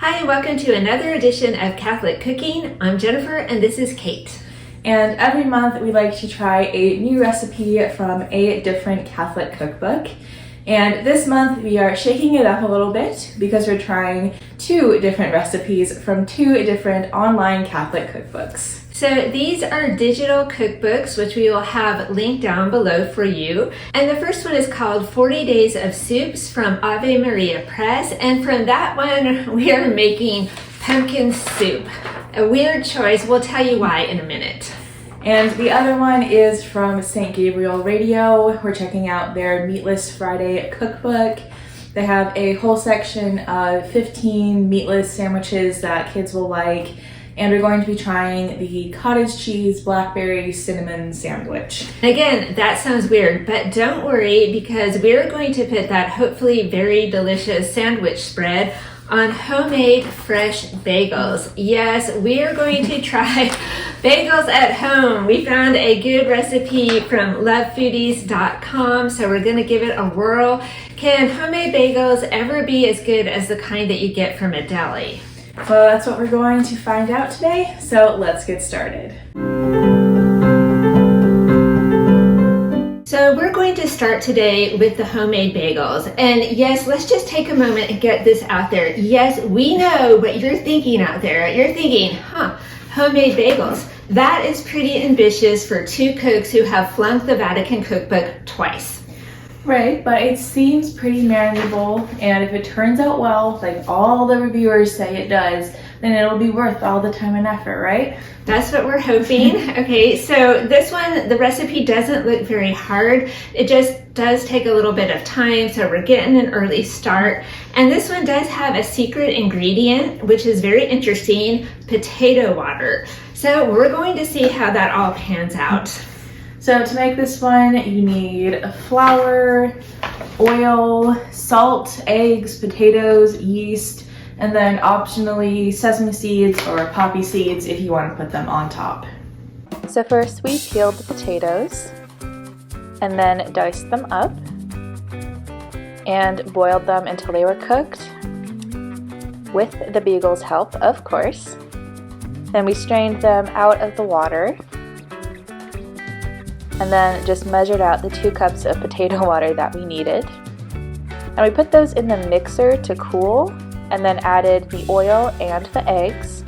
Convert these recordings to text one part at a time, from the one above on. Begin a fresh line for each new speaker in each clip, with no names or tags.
Hi, and welcome to another edition of Catholic Cooking. I'm Jennifer, and this is Kate.
And every month we like to try a new recipe from a different Catholic cookbook. And this month we are shaking it up a little bit because we're trying two different recipes from two different online Catholic cookbooks.
So these are digital cookbooks, which we will have linked down below for you. And the first one is called 40 Days of Soups from Ave Maria Press. And from that one, we are making pumpkin soup. A weird choice. We'll tell you why in a minute.
And the other one is from St. Gabriel Radio. We're checking out their Meatless Friday Cookbook. They have a whole section of 15 meatless sandwiches that kids will like. And we're going to be trying the cottage cheese blackberry cinnamon sandwich.
Again, that sounds weird, but don't worry because we're going to put that hopefully very delicious sandwich spread on homemade fresh bagels. Yes, we are going to try bagels at home. We found a good recipe from lovefoodies.com, so we're going to give it a whirl. Can homemade bagels ever be as good as the kind that you get from a deli?
Well, that's what we're going to find out today, so let's get started.
So we're going to start today with the homemade bagels. And yes, let's just take a moment and get this out there. Yes, we know what you're thinking out there. You're thinking, homemade bagels. That is pretty ambitious for two cooks who have flunked the Vatican cookbook twice.
Right, but it seems pretty manageable, and if it turns out well, like all the reviewers say it does, then it'll be worth all the time and effort, right?
That's what we're hoping. Okay, so this one, the recipe doesn't look very hard. It just does take a little bit of time, so we're getting an early start. And this one does have a secret ingredient, which is very interesting, potato water. So we're going to see how that all pans out.
So to make this one, you need flour, oil, salt, eggs, potatoes, yeast, and then optionally sesame seeds or poppy seeds if you want to put them on top.
So first we peeled the potatoes and then diced them up and boiled them until they were cooked with the Bagels' help, of course. Then we strained them out of the water and then just measured out the 2 cups of potato water that we needed. And we put those in the mixer to cool, and then added the oil and the eggs,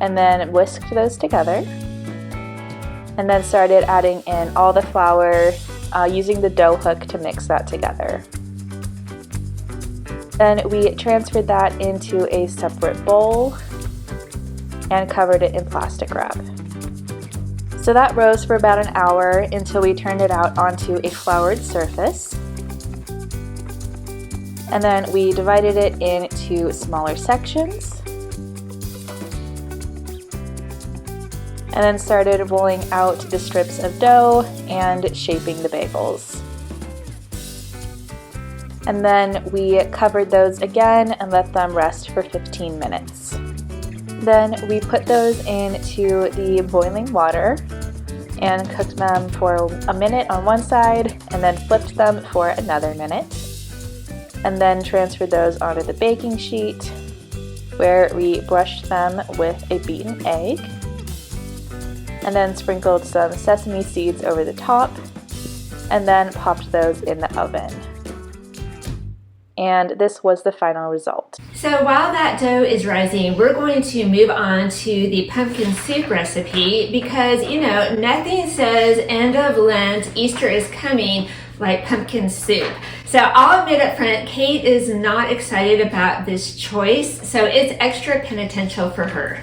and then whisked those together. And then started adding in all the flour, using the dough hook to mix that together. Then we transferred that into a separate bowl and covered it in plastic wrap. So that rose for about an hour until we turned it out onto a floured surface. And then we divided it into smaller sections. And then started rolling out the strips of dough and shaping the bagels. And then we covered those again and let them rest for 15 minutes. Then we put those into the boiling water and cooked them for a minute on one side and then flipped them for another minute. And then transferred those onto the baking sheet where we brushed them with a beaten egg and then sprinkled some sesame seeds over the top and then popped those in the oven. And this was the final result.
So while that dough is rising, we're going to move on to the pumpkin soup recipe because, you know, nothing says end of Lent, Easter is coming, like pumpkin soup. So I'll admit up front, Kate is not excited about this choice, so it's extra penitential for her.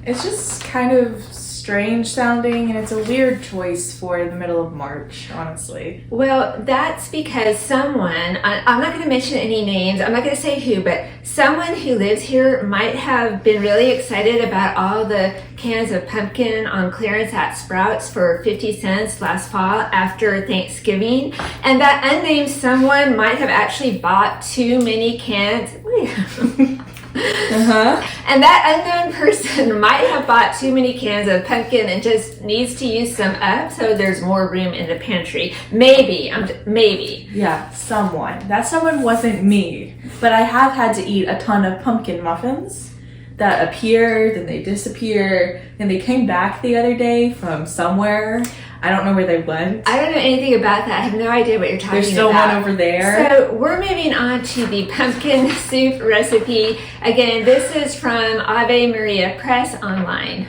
It's just kind of strange sounding, and it's a weird choice for the middle of March, honestly.
Well, that's because someone, I'm not going to mention any names, I'm not going to say who, but someone who lives here might have been really excited about all the cans of pumpkin on clearance at Sprouts for 50 cents last fall after Thanksgiving, and that unnamed someone might have actually bought too many cans. And that unknown person might have bought too many cans of pumpkin and just needs to use some up so there's more room in the pantry. Maybe.
Yeah, someone. That someone wasn't me. But I have had to eat a ton of pumpkin muffins that appear, then they disappear, and they came back the other day from somewhere. I don't know where they went.
I don't know anything about that. I have no idea what you're talking about.
There's still one over there.
So we're moving on to the pumpkin soup recipe. Again, this is from Ave Maria Press online.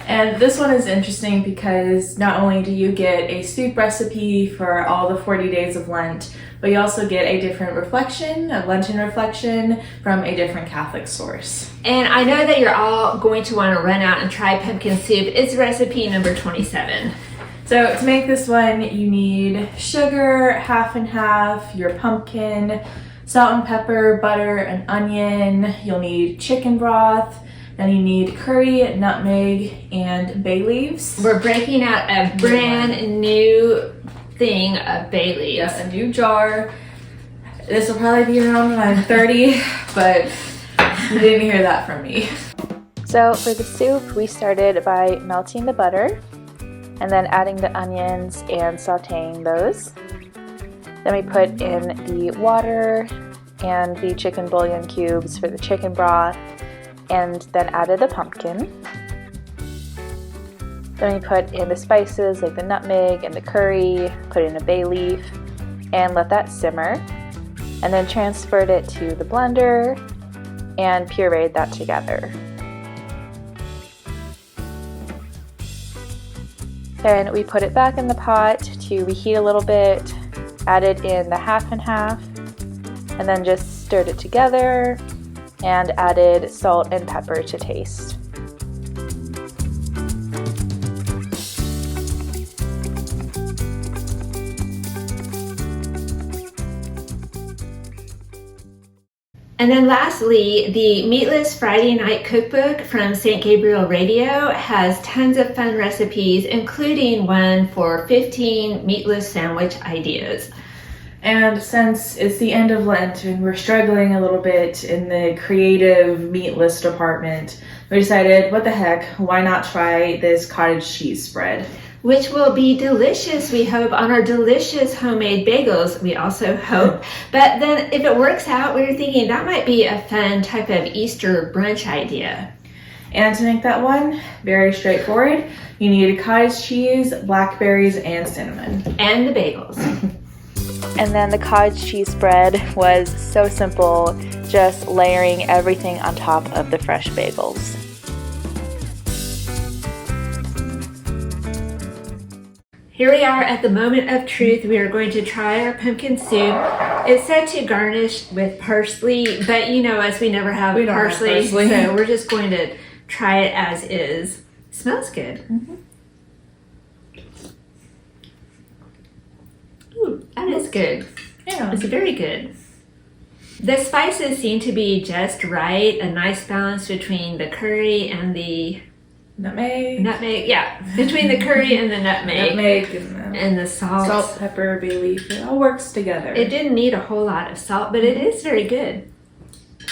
And this one is interesting because not only do you get a soup recipe for all the 40 days of Lent, but you also get a different reflection, a Lenten reflection from a different Catholic source.
And I know that you're all going to want to run out and try pumpkin soup. It's recipe number 27.
So to make this one, you need sugar, half and half, your pumpkin, salt and pepper, butter, an onion. You'll need chicken broth. Then you need curry, nutmeg, and bay leaves.
We're breaking out a brand new thing of bay leaves.
Yes, a new jar. This will probably be around when I'm 30, but you didn't hear that from me.
So for the soup, we started by melting the butter and then adding the onions and sauteing those. Then we put in the water and the chicken bouillon cubes for the chicken broth, and then added the pumpkin. Then we put in the spices like the nutmeg and the curry, put in a bay leaf, and let that simmer. And then transferred it to the blender and pureed that together. Then we put it back in the pot to reheat a little bit, added in the half and half, and then just stirred it together and added salt and pepper to taste.
And then lastly, the Meatless Friday Night Cookbook from St. Gabriel Radio has tons of fun recipes, including one for 15 meatless sandwich ideas.
And since it's the end of Lent and we're struggling a little bit in the creative meatless department, we decided, what the heck, why not try this cottage cheese spread?
Which will be delicious, we hope, on our delicious homemade bagels, we also hope. But then if it works out, we were thinking that might be a fun type of Easter brunch idea.
And to make that one, very straightforward, you need cottage cheese, blackberries, and cinnamon.
And the bagels.
And then the cottage cheese spread was so simple, just layering everything on top of the fresh bagels.
Here we are at the moment of truth. We are going to try our pumpkin soup. It's said to garnish with parsley, but you know us, we never have parsley, so we're just going to try it as is. Smells good.
Mm-hmm.
Ooh, that is good.
Yeah.
It's very good. The spices seem to be just right, a nice balance between the curry and the
Nutmeg,
yeah, between the curry and the nutmeg and the
salt, pepper, bay leaf, it all works together.
It didn't need a whole lot of salt, but it is very good.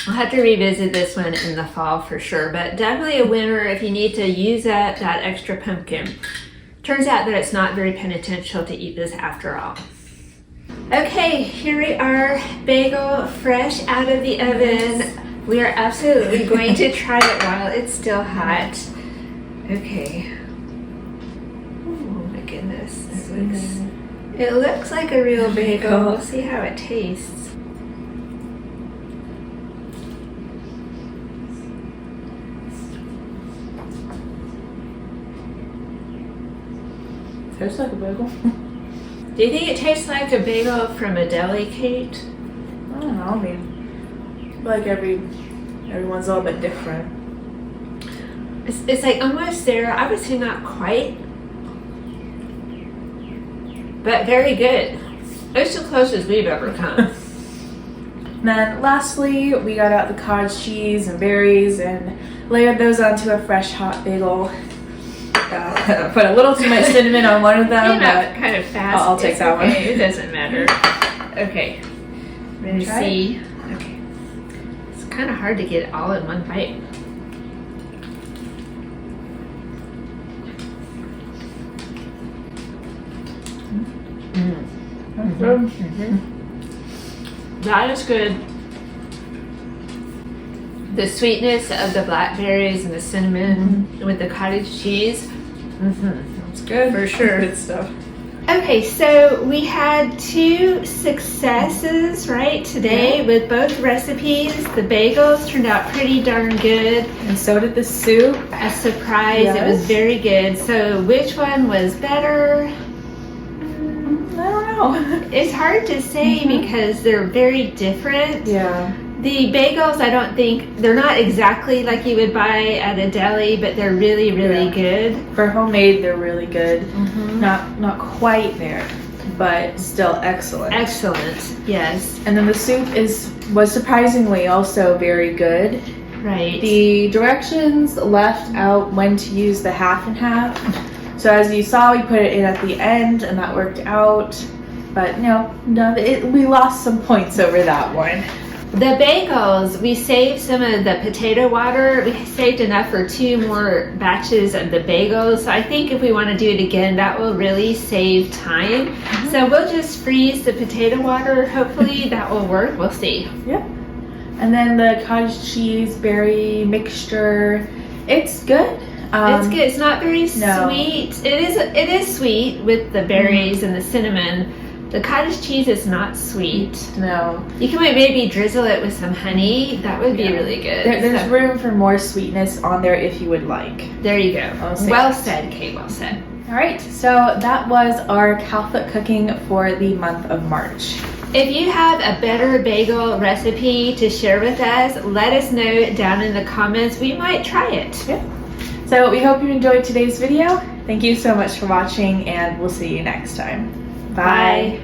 I'll have to revisit this one in the fall for sure, but definitely a winner if you need to use that extra pumpkin. Turns out that it's not very penitential to eat this after all. Okay, here we are, bagel fresh out of the oven. We are absolutely going to try it while it's still hot. Okay. Oh my goodness. It looks like a real bagel. We'll see how it tastes.
Tastes like a bagel.
Do you think it tastes like a bagel from a deli, Kate?
I don't know. I mean, I feel like everyone's a little bit different.
It's like almost there. I would say not quite, but very good. It's the closest we've ever come.
And then lastly, we got out the cottage cheese and berries and layered those onto a fresh hot bagel. Put a little too much cinnamon on one of them, but
kind of fast.
I'll take that one.
It doesn't matter. Okay. Ready to see? Okay. It's kind of hard to get it all in one bite.
good.
That is good. The sweetness of the blackberries and the cinnamon with the cottage cheese.
It's good.
For sure.
Good stuff.
Okay, so we had 2 successes, right, today with both recipes. The bagels turned out pretty darn good.
And so did the soup.
A surprise.
Yes.
It was very good. So which one was better?
I don't know.
It's hard to say because they're very different.
Yeah.
The bagels, I don't think, they're not exactly like you would buy at a deli, but they're really, really good.
For homemade, they're really good. Not quite there, but still excellent.
Excellent, yes.
And then the soup was surprisingly also very good.
Right.
The directions left out when to use the half and half. So as you saw, we put it in at the end, and that worked out. But we lost some points over that one.
The bagels, we saved some of the potato water. We saved enough for 2 more batches of the bagels. So I think if we want to do it again, that will really save time. So we'll just freeze the potato water. Hopefully that will work. We'll see.
Yep. And then the cottage cheese berry mixture, it's good.
It's good. It's not very sweet. It is sweet with the berries and the cinnamon. The cottage cheese is not sweet.
No.
You can maybe drizzle it with some honey. That would be really good.
There's room for more sweetness on there if you would like.
There you go. Well said, Kate. Well said.
All right. So that was our Catholic cooking for the month of March.
If you have a better bagel recipe to share with us, let us know down in the comments. We might try it.
Yeah. So we hope you enjoyed today's video. Thank you so much for watching, and we'll see you next time. Bye.